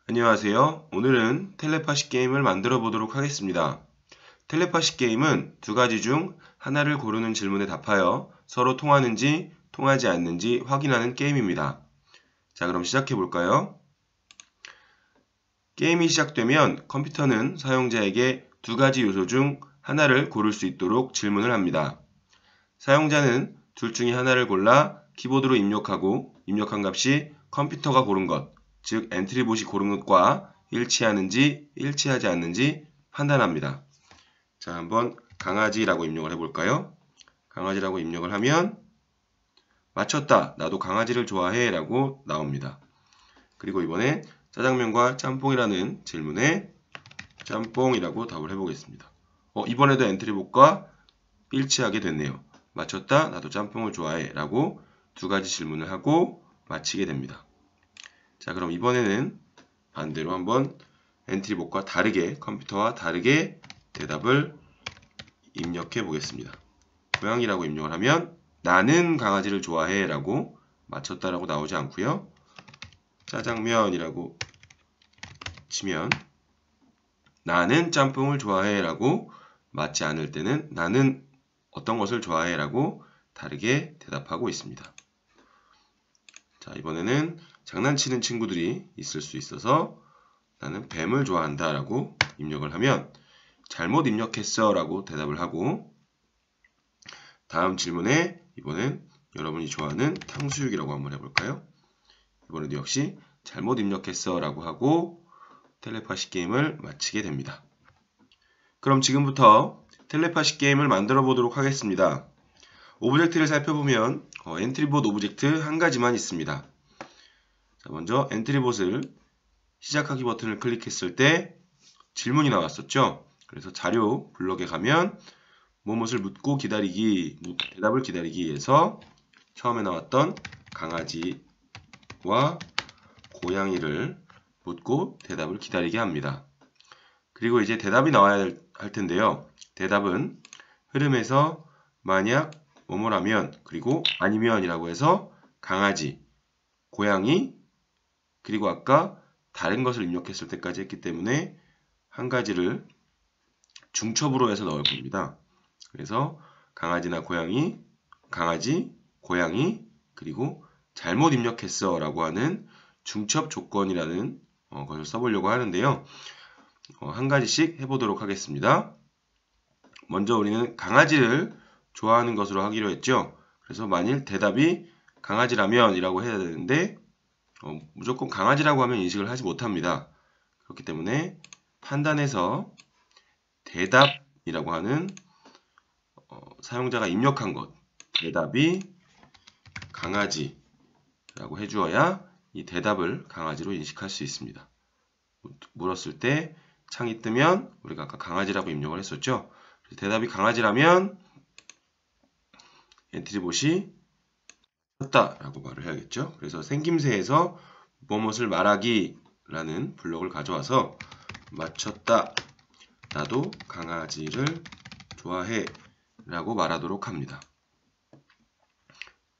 안녕하세요. 오늘은 텔레파시 게임을 만들어 보도록 하겠습니다. 텔레파시 게임은 두 가지 중 하나를 고르는 질문에 답하여 서로 통하는지 통하지 않는지 확인하는 게임입니다. 자, 그럼 시작해 볼까요? 게임이 시작되면 컴퓨터는 사용자에게 두 가지 요소 중 하나를 고를 수 있도록 질문을 합니다. 사용자는 둘 중에 하나를 골라 키보드로 입력하고 입력한 값이 컴퓨터가 고른 것, 즉 엔트리봇이 고른 것과 일치하는지 일치하지 않는지 판단합니다. 자, 한번 강아지라고 입력을 해볼까요? 강아지라고 입력을 하면 맞췄다, 나도 강아지를 좋아해 라고 나옵니다. 그리고 이번에 짜장면과 짬뽕이라는 질문에 짬뽕이라고 답을 해보겠습니다. 이번에도 엔트리봇과 일치하게 됐네요. 맞췄다, 나도 짬뽕을 좋아해 라고 두 가지 질문을 하고 마치게 됩니다. 자, 그럼 이번에는 반대로 한번 엔트리봇과 다르게, 컴퓨터와 다르게 대답을 입력해 보겠습니다. 고양이라고 입력을 하면 나는 강아지를 좋아해 라고 맞췄다라고 나오지 않고요. 짜장면이라고 치면 나는 짬뽕을 좋아해 라고 맞지 않을 때는 나는 어떤 것을 좋아해 라고 다르게 대답하고 있습니다. 자, 이번에는 장난치는 친구들이 있을 수 있어서 나는 뱀을 좋아한다 라고 입력을 하면 잘못 입력했어 라고 대답을 하고 다음 질문에 이번엔 여러분이 좋아하는 탕수육이라고 한번 해볼까요? 이번에도 역시 잘못 입력했어 라고 하고 텔레파시 게임을 마치게 됩니다. 그럼 지금부터 텔레파시 게임을 만들어 보도록 하겠습니다. 오브젝트를 살펴보면 엔트리봇 오브젝트 한 가지만 있습니다. 자, 먼저 엔트리봇을 시작하기 버튼을 클릭했을 때 질문이 나왔었죠. 그래서 자료 블럭에 가면 무엇을 묻고 기다리기, 대답을 기다리기에서 처음에 나왔던 강아지와 고양이를 묻고 대답을 기다리게 합니다. 그리고 이제 대답이 나와야 할 텐데요. 대답은 흐름에서 만약 뭐뭐라면 그리고 아니면이라고 해서 강아지, 고양이, 그리고 아까 다른 것을 입력했을 때까지 했기 때문에 한 가지를 중첩으로 해서 넣을 겁니다. 그래서 강아지나 고양이, 강아지, 고양이, 그리고 잘못 입력했어 라고 하는 중첩 조건이라는 것을 써보려고 하는데요. 한 가지씩 해보도록 하겠습니다. 먼저 우리는 강아지를 좋아하는 것으로 하기로 했죠. 그래서 만일 대답이 강아지라면 이라고 해야 되는데 무조건 강아지라고 하면 인식을 하지 못합니다. 그렇기 때문에 판단해서 대답이라고 하는 사용자가 입력한 것, 대답이 강아지라고 해주어야 이 대답을 강아지로 인식할 수 있습니다. 물었을 때 창이 뜨면 우리가 아까 강아지라고 입력을 했었죠. 대답이 강아지라면 엔트리봇이 맞췄다라고 말을 해야겠죠. 그래서 생김새에서 무엇을 말하기 라는 블록을 가져와서 맞췄다, 나도 강아지를 좋아해 라고 말하도록 합니다.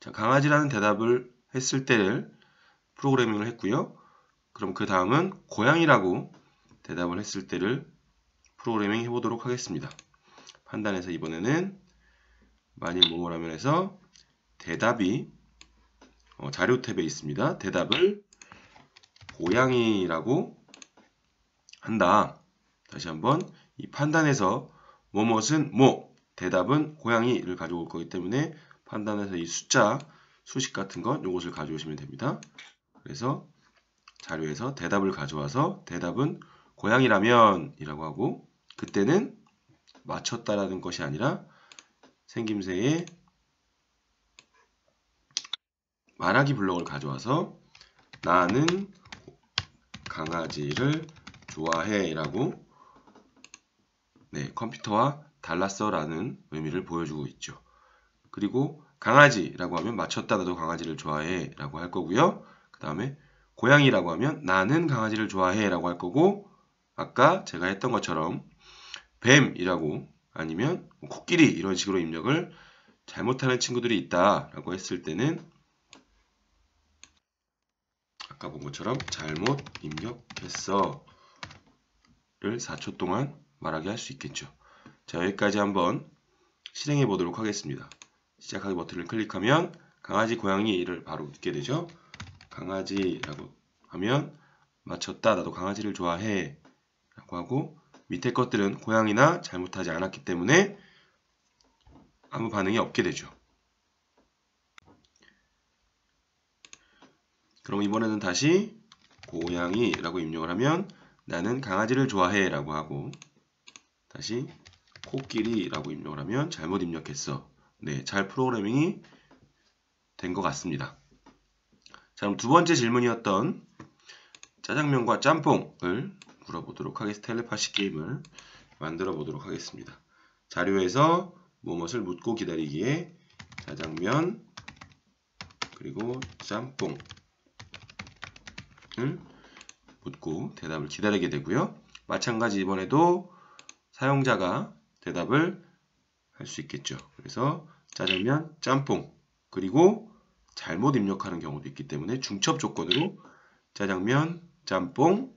자, 강아지라는 대답을 했을 때를 프로그래밍을 했고요. 그럼 그 다음은 고양이라고 대답을 했을 때를 프로그래밍 해보도록 하겠습니다. 판단해서 이번에는 만일 뭐뭐라면 해서 대답이 자료 탭에 있습니다. 대답을 고양이라고 한다. 다시 한번 이 판단해서 뭐뭇은 뭐, 대답은 고양이를 가져올 거기 때문에 판단해서 이 숫자, 수식 같은 것 요것을 가져오시면 됩니다. 그래서 자료에서 대답을 가져와서 대답은 고양이라면 이라고 하고 그때는 맞췄다라는 것이 아니라 생김새에 말하기 블록을 가져와서 나는 강아지를 좋아해 라고 컴퓨터와 달랐어 라는 의미를 보여주고 있죠. 그리고 강아지라고 하면 맞췄다, 나도 강아지를 좋아해 라고 할 거고요. 그 다음에 고양이라고 하면 나는 강아지를 좋아해 라고 할 거고 아까 제가 했던 것처럼 뱀이라고 아니면 코끼리 이런 식으로 입력을 잘못하는 친구들이 있다 라고 했을 때는 아까 본 것처럼 잘못 입력했어 입력했어 를 4초 동안 말하게 할 수 있겠죠. 자, 여기까지 한번 실행해 보도록 하겠습니다. 시작하기 버튼을 클릭하면 강아지, 고양이를 바로 듣게 되죠. 강아지라고 하면 맞췄다. 나도 강아지를 좋아해 라고 하고, 밑에 것들은 고양이나 잘못하지 않았기 때문에 아무 반응이 없게 되죠. 그럼 이번에는 다시 고양이라고 입력을 하면 나는 강아지를 좋아해 라고 하고, 다시 코끼리라고 입력을 하면 잘못 입력했어. 네, 잘 프로그래밍이 된 것 같습니다. 자, 그럼 두 번째 질문이었던 짜장면과 짬뽕을 물어보도록 하겠습니다. 텔레파시 게임을 만들어 보도록 하겠습니다. 자료에서 무엇을 묻고 기다리기에 짜장면 그리고 짬뽕을 묻고 대답을 기다리게 되고요. 마찬가지 이번에도 사용자가 대답을 할 수 있겠죠. 그래서 짜장면, 짬뽕, 그리고 잘못 입력하는 경우도 있기 때문에 중첩 조건으로 짜장면, 짬뽕,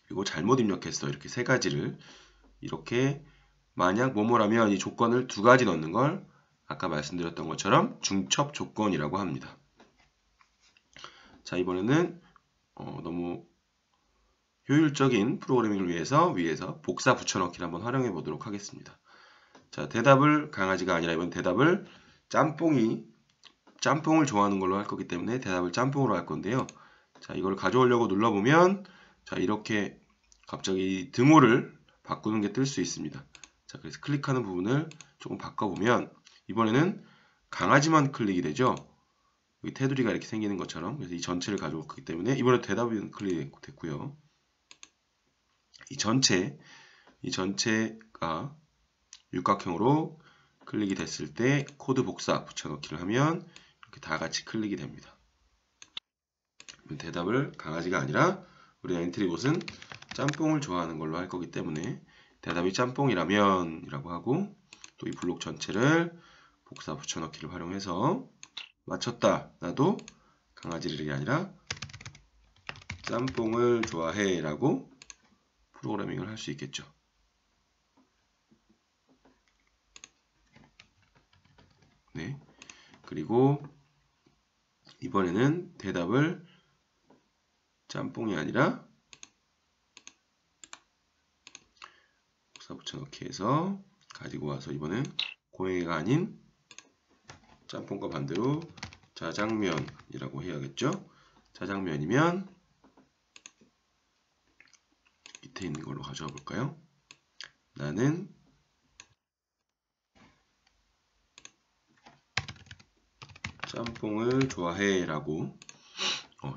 그리고 잘못 입력했어. 이렇게 세 가지를, 이렇게 만약 뭐뭐라면 이 조건을 두 가지 넣는 걸 아까 말씀드렸던 것처럼 중첩 조건이라고 합니다. 자, 이번에는 너무 효율적인 프로그래밍을 위해서 위에서 복사 붙여넣기를 한번 활용해 보도록 하겠습니다. 자, 대답을 강아지가 아니라 이번 대답을 짬뽕을 좋아하는 걸로 할 거기 때문에 대답을 짬뽕으로 할 건데요. 자, 이걸 가져오려고 눌러보면 자, 이렇게 갑자기 등호를 바꾸는 게 뜰 수 있습니다. 자, 그래서 클릭하는 부분을 조금 바꿔보면 이번에는 강아지만 클릭이 되죠. 여기 테두리가 이렇게 생기는 것처럼. 그래서 이 전체를 가져오기 때문에 이번에 대답이 클릭됐고요. 이 전체가 육각형으로 클릭이 됐을 때 코드 복사 붙여넣기를 하면 이렇게 다 같이 클릭이 됩니다. 대답을 강아지가 아니라 우리 엔트리봇은 짬뽕을 좋아하는 걸로 할 거기 때문에 대답이 짬뽕이라면 이라고 하고, 또 이 블록 전체를 복사 붙여넣기를 활용해서 맞췄다. 나도 강아지를 아니라 짬뽕을 좋아해 라고 프로그래밍을 할 수 있겠죠. 네. 그리고 이번에는 대답을 짬뽕이 아니라 복사 붙여넣기 해서 가지고 와서 이번엔 고양이가 아닌 짬뽕과 반대로 짜장면이라고 해야겠죠. 짜장면이면 밑에 있는 걸로 가져와 볼까요? 나는 짬뽕을 좋아해 라고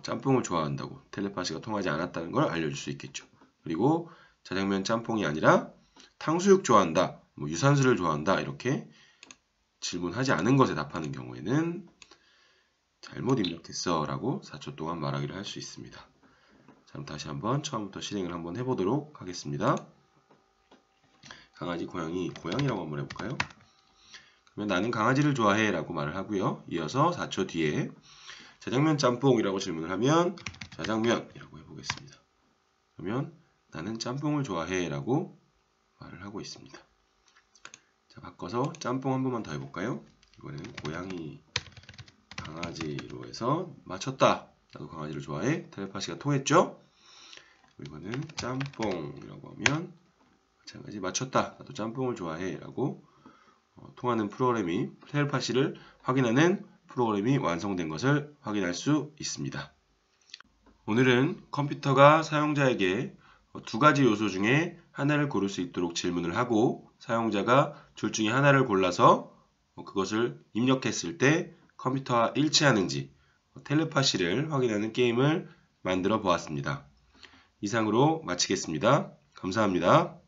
짬뽕을 좋아한다고 텔레파시가 통하지 않았다는 걸 알려줄 수 있겠죠. 그리고 짜장면 짬뽕이 아니라 탕수육 좋아한다, 뭐 유산슬을 좋아한다 이렇게 질문하지 않은 것에 답하는 경우에는 잘못 입력했어 라고 4초 동안 말하기를 할 수 있습니다. 자, 그럼 다시 한번 처음부터 실행을 한번 해보도록 하겠습니다. 강아지, 고양이라고 한번 해볼까요? 그러면 나는 강아지를 좋아해 라고 말을 하고요. 이어서 4초 뒤에 짜장면 짬뽕이라고 질문을 하면 짜장면이라고 해보겠습니다. 그러면 나는 짬뽕을 좋아해 라고 말을 하고 있습니다. 자, 바꿔서 짬뽕 한 번만 더 해볼까요? 이번에는 고양이, 강아지로 해서 맞췄다. 나도 강아지를 좋아해. 텔레파시가 통했죠? 이번에는 짬뽕이라고 하면 마찬가지 맞췄다. 나도 짬뽕을 좋아해 라고 통하는 프로그램이, 텔레파시를 확인하는 프로그램이 완성된 것을 확인할 수 있습니다. 오늘은 컴퓨터가 사용자에게 두 가지 요소 중에 하나를 고를 수 있도록 질문을 하고, 사용자가 둘 중에 하나를 골라서 그것을 입력했을 때 컴퓨터와 일치하는지 텔레파시를 확인하는 게임을 만들어 보았습니다. 이상으로 마치겠습니다. 감사합니다.